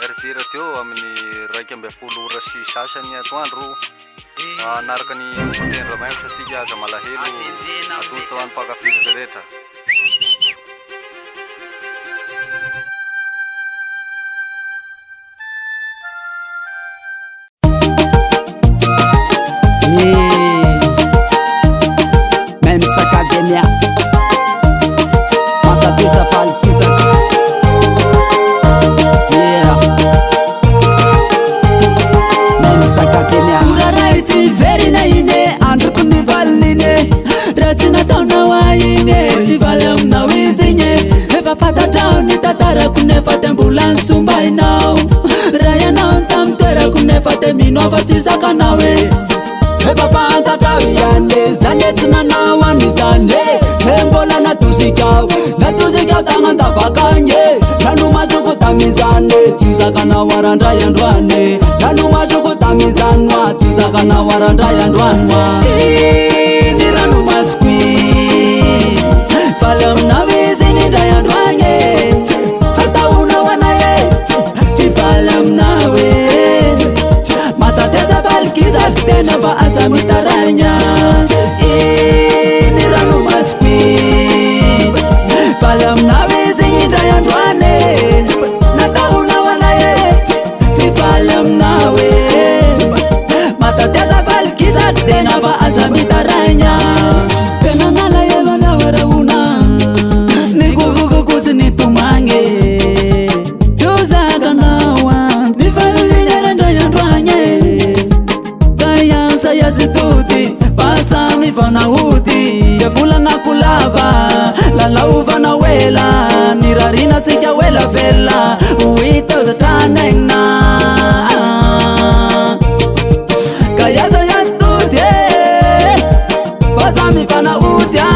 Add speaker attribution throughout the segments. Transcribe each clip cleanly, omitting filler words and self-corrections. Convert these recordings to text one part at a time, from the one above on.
Speaker 1: versira teo amin'ny 2 ora sy sasany atoandro anaraka ny fotendra-maimbo satria aza malahelo atolotra ho an'ny mpakafily rehetra.
Speaker 2: Même Academia matatesa falkisa Même Academia uraraiti verina ine androko ny valinine ratsina taona waine ivalamna wizinye efa fatatrao ny tatarako nefa tembola ny sombainao rayanao tamtoerako nefa te minova tsy sakanao efa fantatao ihany zany tsy nanao an'izany mbola natozikao tagnandavakagny rano mazoko tamizany tsy sakanao arandray androany rano mazoko tamizany ma tsy sakanao arandray androany iny rano masoky faly aminao izy nindray androany ataonao anaye tsy faly aminao matsatesa falkiza tena fa asa mitaragna iny rano masoky faly aminao izy nindray androany nataonao anaye tsy faly aminao matsatesa falkiza tena fa asa mitaragna tena nalahelo any awarahona ny kokokokotsy ny tomagny tozakanaoa ny falilinyarandray androany sayazituti fasami fanahudi yavulana kulava lalauvana wela nirarina sika wela vela uitauzatanengna kayaza yastuti fasami fanaudia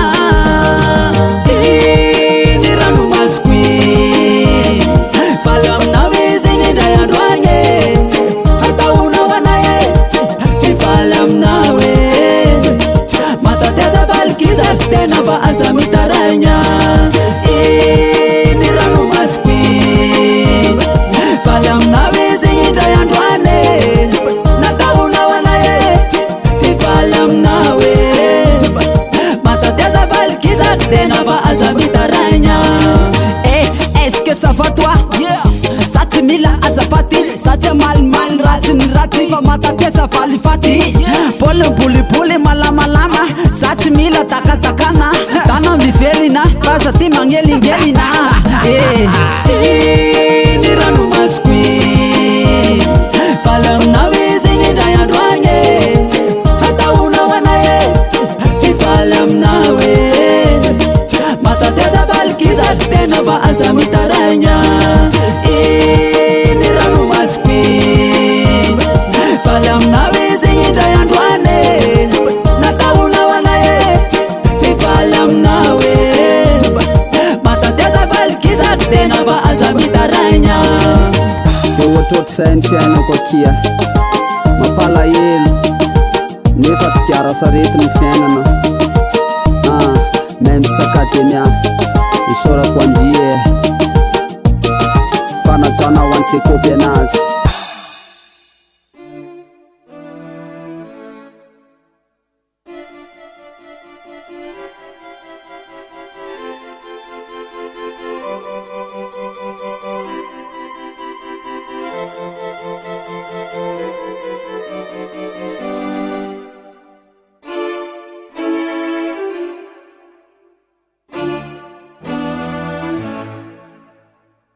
Speaker 2: iniranu maskwi falamna wizinindayandwanye atauna wanaye falamnawe matatesa falkiza tena fa asa mitaragna ini rano maskwi falamnawe zingindray androane nataona wanaye ty falamnawe matatesa falkiza tena fa asa mitaragna est-ce que ça va toi? Yeah. Sati mila azafati sati mal ratin rati fa matatesa falifati poli malama sati mila takatakana tana mivelina fasati mangelingelina nirano maskwi falamnawe zingindray androany ataona wanaye ty falamnawe matatesa falkiza tena fa asa mitaragna ini rano maskwi falamnawe zingindray androany nataona wanaye ty falamnawe matatesa falkiza tena fa asa mitaragna ohatrotry sainy fiainako akia mampalahelo nefa fikiara sarety ny fiainana Même Academia isorako andie fanatsana ho an'ny sekopy anazy